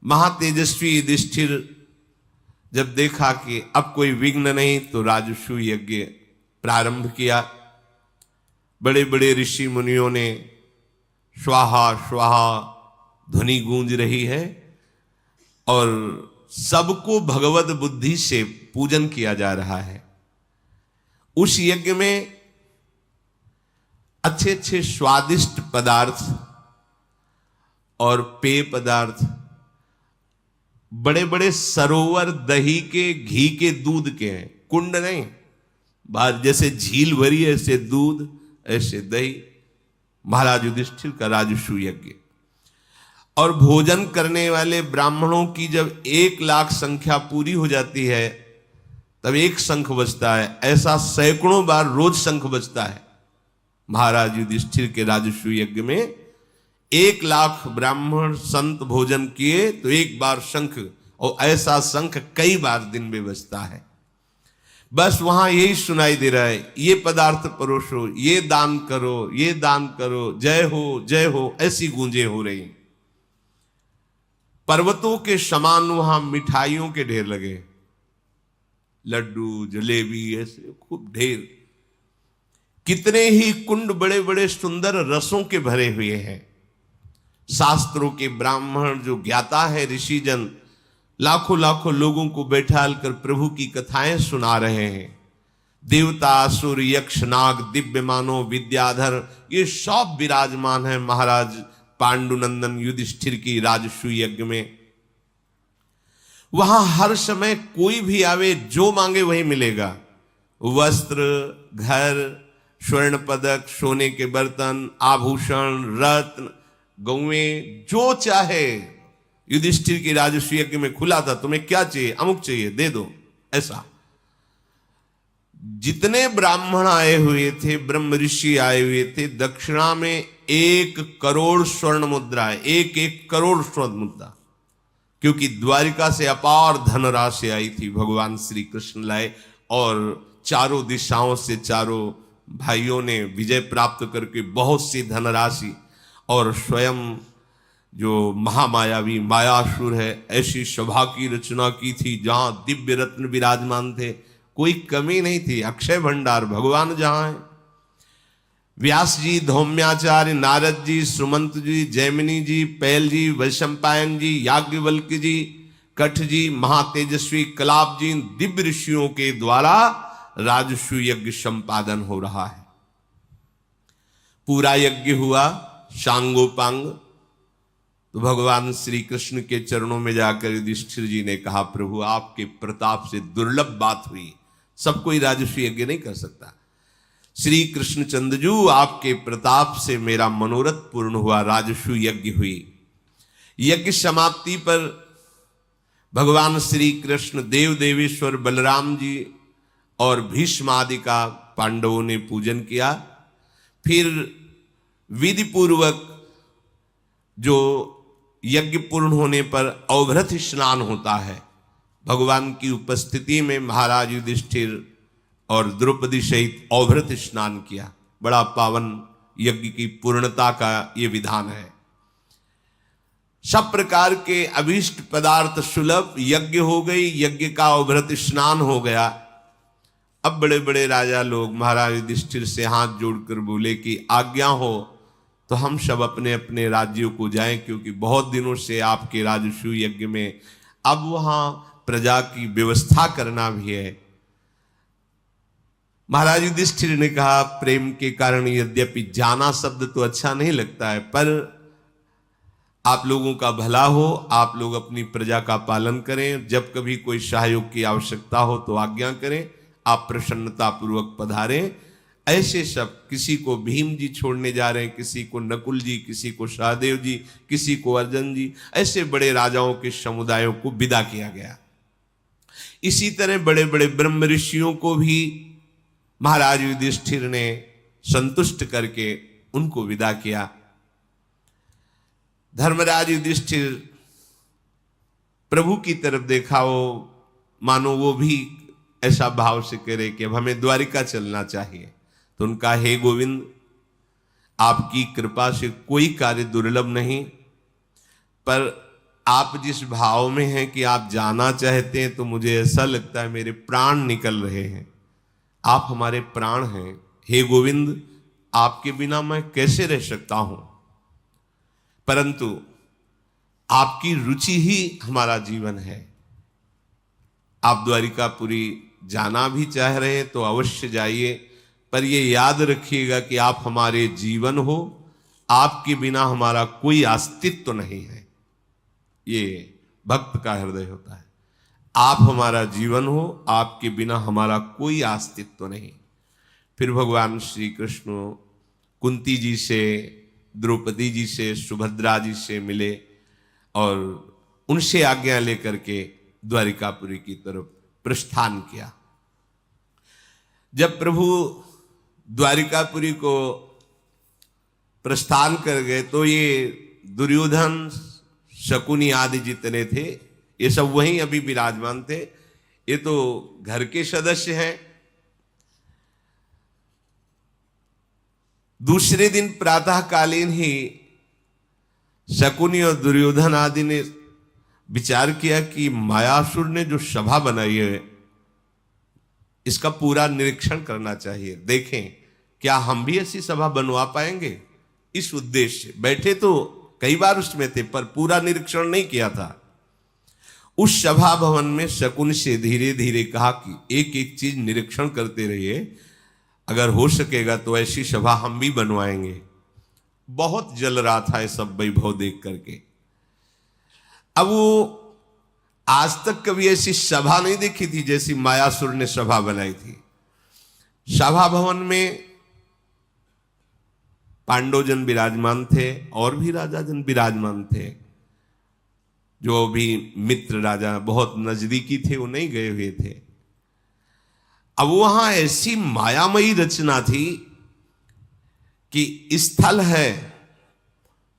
महातेजस्वी युधिष्ठिर जब देखा कि अब कोई विघ्न नहीं, तो राजसूय यज्ञ प्रारंभ किया। बड़े बड़े ऋषि मुनियों ने स्वाहा स्वाहा ध्वनि गूंज रही है और सबको भगवत बुद्धि से पूजन किया जा रहा है। उस यज्ञ में अच्छे अच्छे स्वादिष्ट पदार्थ और पेय पदार्थ, बड़े बड़े सरोवर दही के, घी के, दूध के हैं। कुंड नहीं, बाहर जैसे झील भरी ऐसे दूध, ऐसे दही। महाराज युधिष्ठिर का राजसूय यज्ञ। और भोजन करने वाले ब्राह्मणों की जब 1,00,000 संख्या पूरी हो जाती है तब एक शंख बजता है। ऐसा सैकड़ों बार रोज शंख बजता है। महाराज युधिष्ठिर के राजसूय यज्ञ में 1,00,000 ब्राह्मण संत भोजन किए तो एक बार शंख, और ऐसा शंख कई बार दिन में बजता है। बस वहां यही सुनाई दे रहा है, ये पदार्थ परोसो, ये दान करो, ये दान करो, जय हो जय हो, ऐसी गूंजें हो रही। पर्वतों के समान वहां मिठाइयों के ढेर लगे, लड्डू जलेबी ऐसे खूब ढेर। कितने ही कुंड बड़े बड़े सुंदर रसों के भरे हुए हैं। शास्त्रों के ब्राह्मण जो ज्ञाता है, ऋषिजन लाखों लाखों लोगों को बैठाल कर प्रभु की कथाएं सुना रहे हैं। देवता, असुर, यक्ष, नाग, दिव्य मानव, विद्याधर, ये सब विराजमान है महाराज पांडुनंदन युधिष्ठिर की राजसूय यज्ञ में। वहां हर समय कोई भी आवे, जो मांगे वही मिलेगा। वस्त्र, घर, स्वर्ण पदक, सोने के बर्तन, आभूषण, रत्न, गौएं, जो चाहे। युधिष्ठिर की राजसूय यज्ञ में खुला था, तुम्हें क्या चाहिए, अमुक चाहिए, दे दो, ऐसा। जितने ब्राह्मण आए हुए थे, ब्रह्म ऋषि आए हुए थे, दक्षिणा में 1,00,00,000 स्वर्ण मुद्रा है, 1,00,00,000 करोड़ स्वर्ण मुद्रा। क्योंकि द्वारिका से अपार धनराशि आई थी, भगवान श्री कृष्ण लाए, और चारों दिशाओं से चारों भाइयों ने विजय प्राप्त करके बहुत सी धनराशि, और स्वयं जो महामायावी मायासुर है, ऐसी सभा की रचना की थी जहां दिव्य रत्न विराजमान थे, कोई कमी नहीं थी। अक्षय भंडार भगवान जहां है। व्यास जी, धौम्याचार्य, नारद जी, सुमंत जी, जैमिनी जी, पैल जी, वैशंपायन जी, याज्ञवल्क्य जी, कठ जी, महातेजस्वी कलाप जी, दिव्य ऋषियों के द्वारा राजसूय यज्ञ संपादन हो रहा है। पूरा यज्ञ हुआ सांगोपांग। तो भगवान श्री कृष्ण के चरणों में जाकर युधिष्ठिर जी ने कहा, प्रभु आपके प्रताप से दुर्लभ बात हुई, सब कोई राजसूय यज्ञ नहीं कर सकता। श्री कृष्णचंद्र जी, आपके प्रताप से मेरा मनोरथ पूर्ण हुआ, राजसूय यज्ञ हुई। यज्ञ समाप्ति पर भगवान श्री कृष्ण, देव देवेश्वर बलराम जी और भीष्म आदि का पांडवों ने पूजन किया। फिर विधि पूर्वक जो यज्ञ पूर्ण होने पर अवभृत स्नान होता है, भगवान की उपस्थिति में महाराज युधिष्ठिर और द्रौपदी सहित अवभृत स्नान किया। बड़ा पावन यज्ञ की पूर्णता का ये विधान है। सब प्रकार के अभीष्ट पदार्थ सुलभ, यज्ञ हो गई, यज्ञ का अवभृत स्नान हो गया। अब बड़े बड़े राजा लोग महाराज युधिष्ठिर से हाथ जोड़कर बोले कि आज्ञा हो तो हम सब अपने अपने राज्यों को जाएं, क्योंकि बहुत दिनों से आपके राजसूय यज्ञ में अब वहां प्रजा की व्यवस्था करना भी है। महाराज युधिष्ठिर ने कहा, प्रेम के कारण यद्यपि जाना शब्द तो अच्छा नहीं लगता है, पर आप लोगों का भला हो, आप लोग अपनी प्रजा का पालन करें, जब कभी कोई सहयोग की आवश्यकता हो तो आज्ञा करें, आप प्रसन्नता पूर्वक पधारें। ऐसे सब, किसी को भीम जी छोड़ने जा रहे हैं, किसी को नकुल जी, किसी को सहदेव जी, किसी को अर्जुन जी, ऐसे बड़े राजाओं के समुदायों को विदा किया गया। इसी तरह बड़े बड़े ब्रह्म ऋषियों को भी महाराज युधिष्ठिर ने संतुष्ट करके उनको विदा किया। धर्मराज युधिष्ठिर प्रभु की तरफ देखा, वो मानो वो भी ऐसा भाव से करे कि अब हमें द्वारिका चलना चाहिए। तो उनका, हे गोविंद, आपकी कृपा से कोई कार्य दुर्लभ नहीं, पर आप जिस भाव में हैं कि आप जाना चाहते हैं, तो मुझे ऐसा लगता है मेरे प्राण निकल रहे हैं। आप हमारे प्राण हैं। हे गोविंद, आपके बिना मैं कैसे रह सकता हूं? परंतु आपकी रुचि ही हमारा जीवन है। आप द्वारिकापुरी जाना भी चाह रहे हैं तो अवश्य जाइए, पर ये याद रखिएगा कि आप हमारे जीवन हो, आपके बिना हमारा कोई अस्तित्व नहीं है। ये भक्त का हृदय होता है। आप हमारा जीवन हो, आपके बिना हमारा कोई अस्तित्व नहीं। फिर भगवान श्री कृष्ण कुंती जी से, द्रौपदी जी से, सुभद्रा जी से मिले और उनसे आज्ञा लेकर के द्वारिकापुरी की तरफ प्रस्थान किया। जब प्रभु द्वारिकापुरी को प्रस्थान कर गए तो ये दुर्योधन, शकुनी आदि जितने थे, ये सब वहीं अभी विराजमान थे। ये तो घर के सदस्य हैं। दूसरे दिन प्रातःकालीन ही शकुनी और दुर्योधन आदि ने विचार किया कि मायासुर ने जो सभा बनाई है, इसका पूरा निरीक्षण करना चाहिए। देखें क्या हम भी ऐसी सभा बनवा पाएंगे। इस उद्देश्य से बैठे तो कई बार उसमें थे, पर पूरा निरीक्षण नहीं किया था। उस सभा भवन में शकुन से धीरे धीरे कहा कि एक एक चीज निरीक्षण करते रहिए, अगर हो सकेगा तो ऐसी सभा हम भी बनवाएंगे। बहुत जल रहा था ये सब वैभव देख करके। अब वो आज तक कभी ऐसी सभा नहीं देखी थी जैसी मायासुर ने सभा बनाई थी। सभा भवन में पांडवजन विराजमान थे और भी राजाजन विराजमान थे। जो भी मित्र राजा बहुत नजदीकी थे वो नहीं गए हुए थे। अब वहां ऐसी मायामयी रचना थी कि स्थल है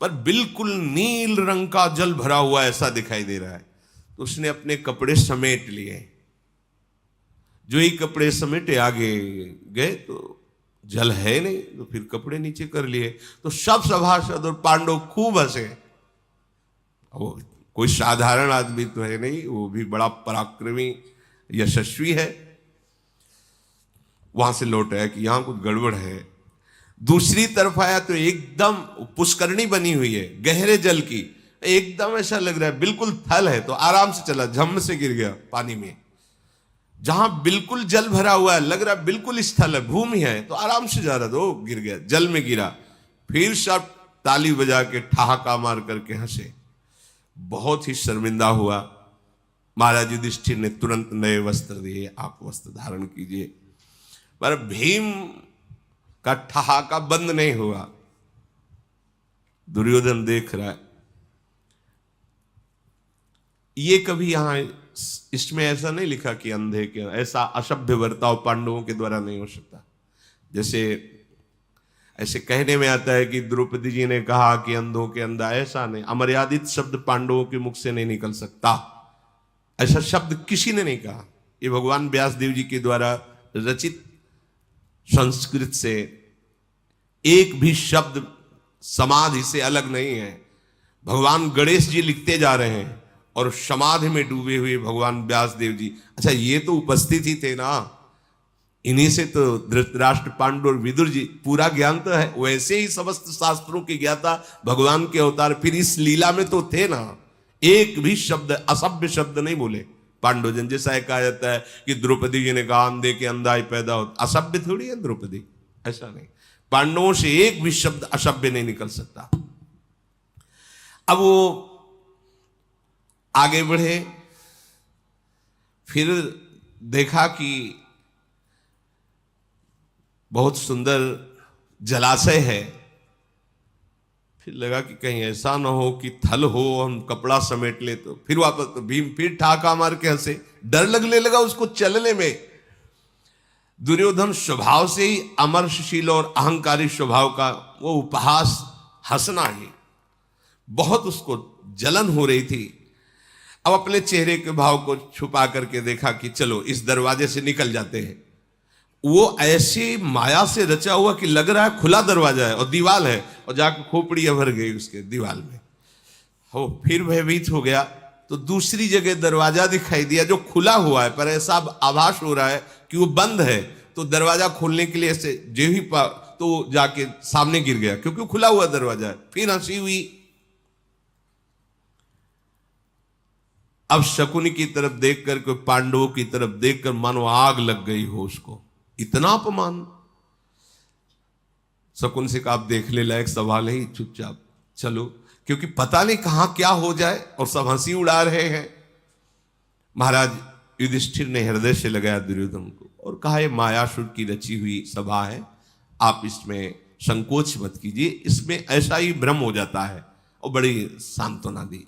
पर बिल्कुल नील रंग का जल भरा हुआ ऐसा दिखाई दे रहा है। तो उसने अपने कपड़े समेट लिए। जो ही कपड़े समेटे आगे गए तो जल है नहीं, तो फिर कपड़े नीचे कर लिए। तो सब सभासद और पांडव खूब हंसे। वो कोई साधारण आदमी तो है नहीं, वो भी बड़ा पराक्रमी यशस्वी है। वहां से लौट आया कि यहां कुछ गड़बड़ है। दूसरी तरफ आया तो एकदम पुष्करणी बनी हुई है गहरे जल की, एकदम ऐसा लग रहा है बिल्कुल थल है। तो आराम से चला, झम से गिर गया पानी में। जहां बिल्कुल जल भरा हुआ है, लग रहा है बिल्कुल स्थल है, भूमि है, तो आराम से जा रहा था, वो गिर गया, जल में गिरा। फिर सब ताली बजा के ठहाका मार करके हंसे। बहुत ही शर्मिंदा हुआ। महाराज युधिष्ठिर ने तुरंत नए वस्त्र दिए, आप वस्त्र धारण कीजिए। पर भीम का ठहाका बंद नहीं हुआ। दुर्योधन देख रहा है। ये कभी यहां इसमें ऐसा नहीं लिखा कि अंधे के, ऐसा असभ्य बर्ताव पांडवों के द्वारा नहीं हो सकता। जैसे ऐसे कहने में आता है कि द्रौपदी जी ने कहा कि अंधों के अंधा, ऐसा नहीं। अमर्यादित शब्द पांडवों के मुख से नहीं निकल सकता। ऐसा शब्द किसी ने नहीं कहा। ये भगवान व्यासदेव जी के द्वारा रचित संस्कृत से एक भी शब्द समाधि से अलग नहीं है। भगवान गणेश जी लिखते जा रहे हैं और समाधि में डूबे हुए भगवान व्यासदेव जी। अच्छा, ये तो उपस्थित ही थे ना, इन्हीं से तो धृतराष्ट्र, पांडु और विदुर जी पूरा ज्ञान तो है। वैसे ही समस्त शास्त्रों की ज्ञाता भगवान के अवतार फिर इस लीला में तो थे ना। एक भी शब्द, असभ्य शब्द नहीं बोले पांडवजन। जैसा कहा जाता है कि द्रौपदी जी ने कहा अंधे के अंधा ही पैदा हो, असभ्य थोड़ी है द्रौपदी, ऐसा नहीं। पांडवों से एक भी शब्द असभ्य नहीं निकल सकता। अब वो आगे बढ़े, फिर देखा कि बहुत सुंदर जलाशय है। फिर लगा कि कहीं ऐसा ना हो कि थल हो, हम कपड़ा समेट ले। तो फिर वापस तो भीम फिर ठाका मार के हंसे। डर लगने लगा उसको चलने में। दुर्योधन स्वभाव से ही अमर्षशील और अहंकारी स्वभाव का, वो उपहास, हंसना ही बहुत उसको जलन हो रही थी। अब अपने चेहरे के भाव को छुपा करके देखा कि चलो इस दरवाजे से निकल जाते हैं। वो ऐसी माया से रचा हुआ कि लग रहा है खुला दरवाजा है और दीवाल है, और जाकर खोपड़ी भर गई उसके दीवाल में। हो फिर भयभीत हो गया तो दूसरी जगह दरवाजा दिखाई दिया जो खुला हुआ है, पर ऐसा आभास हो रहा है कि वो बंद है। तो दरवाजा खोलने के लिए ऐसे जो ही तो जाके सामने गिर गया, क्योंकि खुला हुआ दरवाजा है। फिर हंसी हुई। अब शकुनी की तरफ देखकर, कोई पांडवों की तरफ देखकर मानो आग लग गई हो उसको, इतना अपमान। शकुन से कहा आप देखने लायक सवाल है, चुपचाप चलो, क्योंकि पता नहीं कहां क्या हो जाए, और सब हंसी उड़ा रहे हैं। महाराज युधिष्ठिर ने हृदय से लगाया दुर्योधन को और कहा यह मायासुर की रची हुई सभा है, आप इसमें संकोच मत कीजिए, इसमें ऐसा ही भ्रम हो जाता है। और बड़ी सांत्वना दी।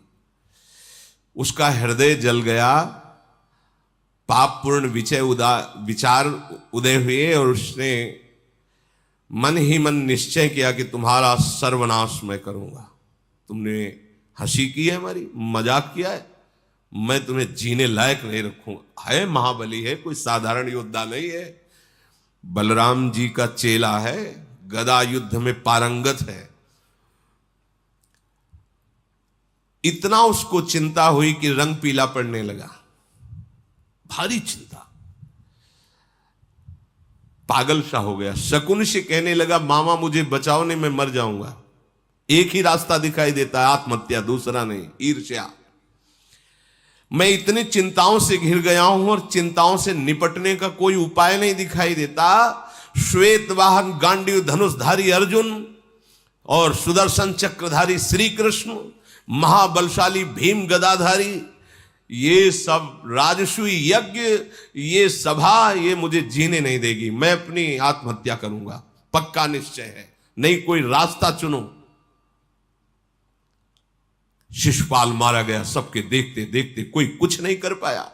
उसका हृदय जल गया, पापपूर्ण विचार उदय हुए, और उसने मन ही मन निश्चय किया कि तुम्हारा सर्वनाश मैं करूंगा। तुमने हंसी की है, हमारी मजाक किया है, मैं तुम्हें जीने लायक नहीं रखूंगा। है महाबली है, कोई साधारण योद्धा नहीं है, बलराम जी का चेला है, गदा युद्ध में पारंगत है। इतना उसको चिंता हुई कि रंग पीला पड़ने लगा, भारी चिंता, पागल सा हो गया। शकुन से कहने लगा मामा मुझे बचाओ, नहीं मैं मर जाऊंगा। एक ही रास्ता दिखाई देता है, आत्महत्या, दूसरा नहीं, ईर्ष्या। मैं इतनी चिंताओं से घिर गया हूं और चिंताओं से निपटने का कोई उपाय नहीं दिखाई देता। श्वेत वाहन गांडीव धनुषधारी अर्जुन और सुदर्शन चक्रधारी श्री कृष्ण, महाबलशाली भीम गदाधारी, ये सब राजसूय यज्ञ, ये सभा, ये मुझे जीने नहीं देगी। मैं अपनी आत्महत्या करूंगा, पक्का निश्चय है, नहीं कोई रास्ता चुनो। शिशुपाल मारा गया, सबके देखते देखते कोई कुछ नहीं कर पाया।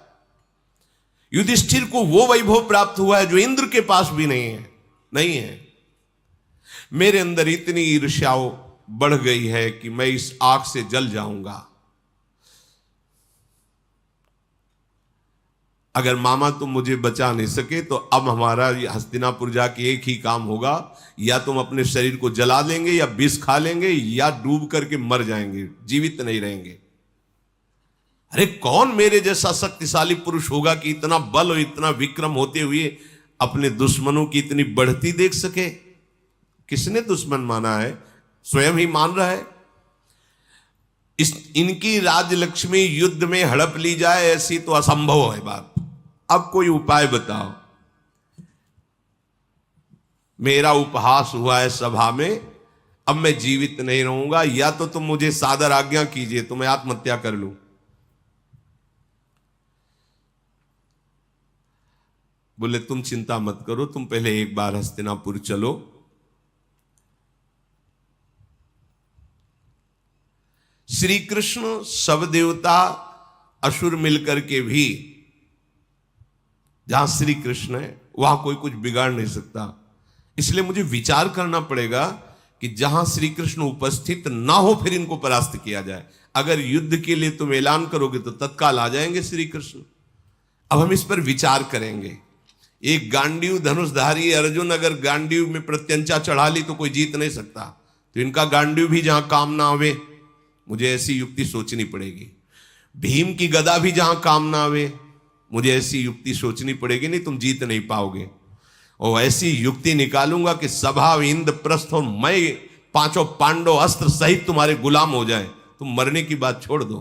युधिष्ठिर को वो वैभव प्राप्त हुआ है जो इंद्र के पास भी नहीं है। मेरे अंदर इतनी ईर्ष्या बढ़ गई है कि मैं इस आग से जल जाऊंगा। अगर मामा तुम मुझे बचा नहीं सके तो अब हमारा हस्तिनापुर जाके एक ही काम होगा, या तुम अपने शरीर को जला देंगे, या विष खा लेंगे, या डूब करके मर जाएंगे, जीवित नहीं रहेंगे। अरे कौन मेरे जैसा शक्तिशाली पुरुष होगा कि इतना बल और इतना विक्रम होते हुए अपने दुश्मनों की इतनी बढ़ती देख सके? किसने दुश्मन माना है? स्वयं ही मान रहा है। इनकी राजलक्ष्मी युद्ध में हड़प ली जाए, ऐसी तो असंभव है बात। अब कोई उपाय बताओ। मेरा उपहास हुआ है सभा में, अब मैं जीवित नहीं रहूंगा, या तो तुम मुझे सादर आज्ञा कीजिए तो मैं आत्महत्या कर लूं। बोले तुम चिंता मत करो, तुम पहले एक बार हस्तिनापुर चलो। श्री कृष्ण, सब देवता, असुर मिलकर के भी, जहां श्री कृष्ण है वहां कोई कुछ बिगाड़ नहीं सकता। इसलिए मुझे विचार करना पड़ेगा कि जहां श्री कृष्ण उपस्थित ना हो फिर इनको परास्त किया जाए। अगर युद्ध के लिए तुम ऐलान करोगे तो तत्काल आ जाएंगे श्री कृष्ण। अब हम इस पर विचार करेंगे। एक गांडीव धनुषधारी अर्जुन अगर गांडीव में प्रत्यंचा चढ़ा ली तो कोई जीत नहीं सकता, तो इनका गांडीव भी जहां काम ना आवे, मुझे ऐसी युक्ति सोचनी पड़ेगी। भीम की गदा भी जहां काम ना आवे, मुझे ऐसी युक्ति सोचनी पड़ेगी, नहीं तुम जीत नहीं पाओगे। और ऐसी युक्ति निकालूंगा कि सभा, इंद्रप्रस्थ और मैं, पांचों पांडव अस्त्र सहित तुम्हारे गुलाम हो जाए, तुम मरने की बात छोड़ दो।